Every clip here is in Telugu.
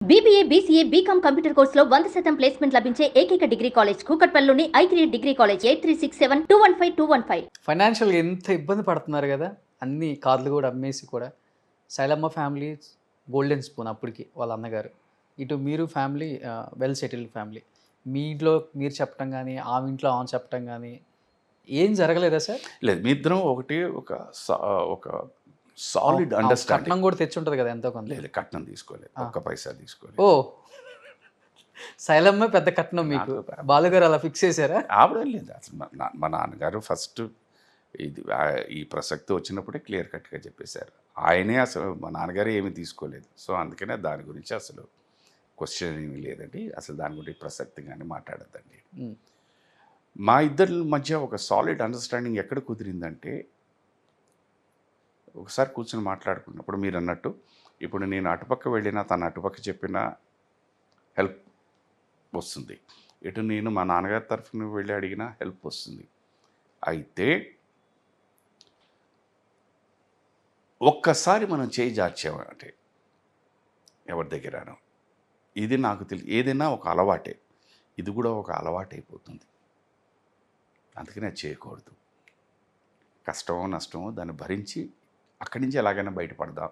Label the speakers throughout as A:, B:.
A: BBA, BCA, BCom కంప్యూటర్ కోర్సులో 100% ప్లేస్మెంట్ లభించే ఏకైక డిగ్రీ కాలేజ్ కూకట్పల్లిలోని I3 డిగ్రీ కాలేజ్ 8367215215.
B: ఫైనాన్షియల్గా ఎంత ఇబ్బంది పడుతున్నారు కదా, అన్ని కార్లు కూడా అమ్మేసి కూడా. శైలమ్మ ఫ్యామిలీ గోల్డెన్ స్పూన్ అప్పటికి వాళ్ళ అన్నగారు, ఇటు మీరు ఫ్యామిలీ వెల్ సెటిల్డ్ ఫ్యామిలీ. మీ ఇంట్లో మీరు చెప్పడం కానీ ఆమె ఇంట్లో ఆమె చెప్పడం కానీ ఏం జరగలేదా సార్?
C: లేదు, మీ ఇద్దరం ఒకటి ఒక సాలిడ్ అండర్స్టాండింగ్.
B: కట్నం కూడా తెచ్చి ఉంటుంది కదా ఎంతో కొంత.
C: లేదు, కట్నం తీసుకోలేదు, ఒక్క పైసా తీసుకోలేదు.
B: ఓ, శైలమ్మ పెద్ద కట్నం మీకు, బాలుగారు అలా ఫిక్స్ చేశారా?
C: ఆవిడ లేదు అసలు. మా నాన్నగారు ఫస్ట్ ఈ ప్రసక్తి వచ్చినప్పుడే క్లియర్ కట్గా చెప్పేశారు. ఆయనే అసలు మా నాన్నగారే ఏమీ తీసుకోలేదు. సో అందుకనే దాని గురించి అసలు క్వశ్చన్ ఏమీ లేదండి. అసలు దాని గురించి ప్రసక్తి కానీ మాట్లాడద్దండి. మా ఇద్దరి మధ్య ఒక సాలిడ్ అండర్స్టాండింగ్ ఎక్కడ కుదిరిందంటే, ఒకసారి కూర్చొని మాట్లాడుకున్నప్పుడు మీరు అన్నట్టు, ఇప్పుడు నేను అటుపక్క వెళ్ళినా తను అటుపక్క చెప్పినా హెల్ప్ వస్తుంది, ఇటు నేను మా నాన్నగారి తరఫున వెళ్ళి అడిగినా హెల్ప్ వస్తుంది. అయితే ఒక్కసారి మనం చేయి జార్చామంటే ఎవరి దగ్గరనో, ఇది నాకు ఏదైనా ఒక అలవాటే, ఇది కూడా ఒక అలవాటైపోతుంది. అందుకనే అది చేయకూడదు. కష్టమో నష్టమో దాన్ని భరించి అక్కడి నుంచి ఎలాగైనా బయటపడదాం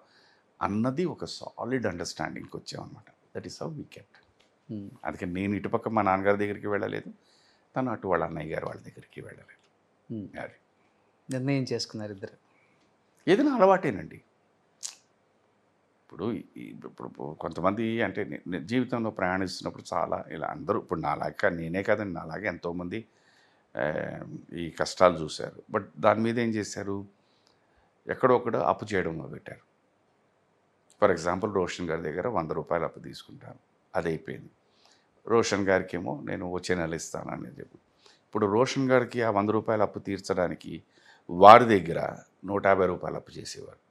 C: అన్నది ఒక సాలిడ్ అండర్స్టాండింగ్కి వచ్చామన్నమాట. That is how we kept. అందుకని నేను ఇటుపక్క మా నాన్నగారి దగ్గరికి వెళ్ళలేదు, తను అటు వాళ్ళ అన్నయ్య గారు వాళ్ళ దగ్గరికి వెళ్ళలేదు. అది
B: నిర్ణయం చేసుకున్నారు ఇద్దరు.
C: ఏదైనా అలవాటేనండి. ఇప్పుడు కొంతమంది అంటే జీవితంలో ప్రయాణిస్తున్నప్పుడు చాలా ఇలా అందరూ, ఇప్పుడు నాలాగా నేనే కాదండి, నాలాగే ఎంతోమంది ఈ కష్టాలు చూశారు. బట్ దాని మీద ఏం చేశారు, ఎక్కడొక్కడ అప్పు చేయడం మొదలుపెట్టారు. ఫర్ ఎగ్జాంపుల్ రోషన్ గారి దగ్గర 100 రూపాయలు అప్పు తీసుకుంటాను, అది అయిపోయింది. రోషన్ గారికి ఏమో నేను వచ్చే నెల ఇస్తానని చెప్పి, ఇప్పుడు రోషన్ గారికి ఆ 100 రూపాయలు అప్పు తీర్చడానికి వారి దగ్గర 150 రూపాయలు అప్పు చేసేవారు.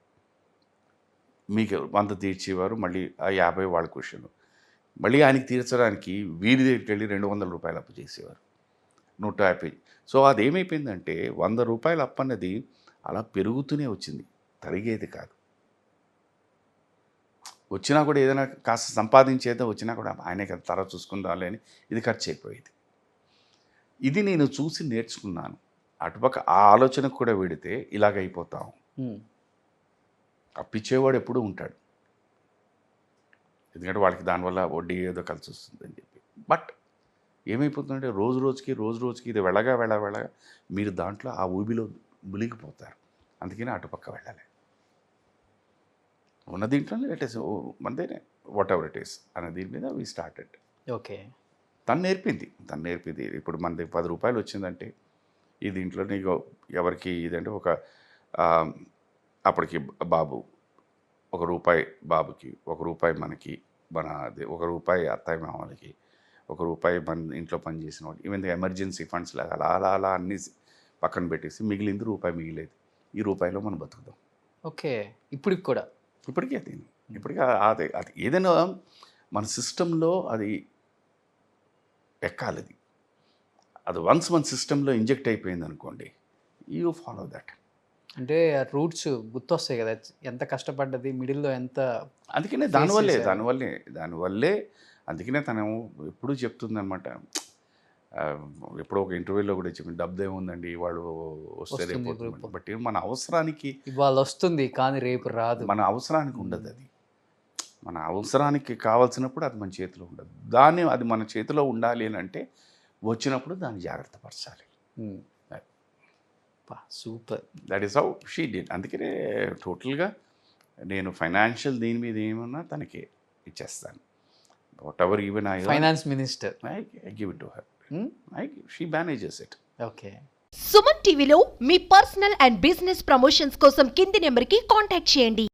C: మీకు 100 తీర్చేవారు, మళ్ళీ ఆ 50 వాళ్ళ క్వశ్చన్, మళ్ళీ ఆయనకి తీర్చడానికి వీరి దగ్గరికి వెళ్ళి 200 రూపాయలు అప్పు చేసేవారు, 150. సో అదేమైపోయిందంటే 100 రూపాయలు అప్పు అన్నది అలా పెరుగుతూనే వచ్చింది, తరిగేది కాదు. వచ్చినా కూడా ఏదైనా కాస్త సంపాదించేదో వచ్చినా కూడా ఆయనే కదా తర్వాత చూసుకుందాంలే అని ఇది ఖర్చు అయిపోయేది. ఇది నేను చూసి నేర్చుకున్నాను. అటుపక్క ఆ ఆలోచనకు కూడా వెడితే ఇలాగైపోతాం. అప్పిచ్చేవాడు ఎప్పుడూ ఉంటాడు, ఎందుకంటే వాళ్ళకి దానివల్ల వడ్డీ ఏదో కలిసి వస్తుందని చెప్పి. బట్ ఏమైపోతుందంటే రోజు రోజుకి ఇది వెళ్ళగా మీరు దాంట్లో ఆ ఊబిలో మునిగిపోతారు. అందుకని అటుపక్క వెళ్ళాలి. ఉన్న దీంట్లోనే ఇట్ ఈస్ మందేనే వాట్ ఎవర్ ఇట్ ఈస్ అనే దీని మీద వీ స్టార్టెడ్.
B: ఓకే,
C: తను నేర్పింది. ఇప్పుడు మన దగ్గర 10 రూపాయలు వచ్చిందంటే ఈ దీంట్లో నీకు ఎవరికి ఇదంటే ఒక అప్పటికి బాబు 1 రూపాయి, బాబుకి 1 రూపాయి, మనకి మన అది 1 రూపాయి అత్తయ్య మామలకి, 1 రూపాయి మన ఇంట్లో పనిచేసిన వాళ్ళు, ఈవెన్ ఎమర్జెన్సీ ఫండ్స్ లాగా అలా అన్నీ పక్కన పెట్టేసి మిగిలింది రూపాయి మిగిలేదు. ఈ రూపాయిలో మనం బతుకుదాం.
B: ఓకే, ఇప్పటికి
C: అది ఏదైనా మన సిస్టంలో అది ఎక్కాలి. అది వన్స్ మన సిస్టంలో ఇంజెక్ట్ అయిపోయింది అనుకోండి, యూ ఫాలో దట్.
B: అంటే రూట్స్ గుర్తొస్తాయి కదా, ఎంత కష్టపడ్డది మిడిల్లో ఎంత.
C: అందుకనే దానివల్లే అందుకనే తను ఎప్పుడూ చెప్తుందనమాట. ఎప్పుడో ఒక ఇంటర్వ్యూలో కూడా చెప్పింది, డబ్బు ఏముందండి వాళ్ళు వస్తే రేపు, బట్ మన అవసరానికి
B: ఇవాళ వస్తుంది కానీ రేపు రాదు.
C: మన అవసరానికి ఉండదు. అది మన అవసరానికి కావాల్సినప్పుడు అది మన చేతిలో ఉండదు. అది మన చేతిలో ఉండాలి అని అంటే వచ్చినప్పుడు దాన్ని జాగ్రత్త పరచాలి.
B: Super.
C: That is how she did. అందుకనే టోటల్గా నేను ఫైనాన్షియల్ దీని మీద ఏమన్నా తనకి ఇచ్చేస్తాను. What ever even
B: finance minister,
C: I give it to her. She manages it.
B: Okay.
D: Suman టీవీలో మీ పర్సనల్ అండ్ బిజినెస్ ప్రమోషన్స్ కోసం కింది నెంబర్కి కాంటాక్ట్ చేయండి.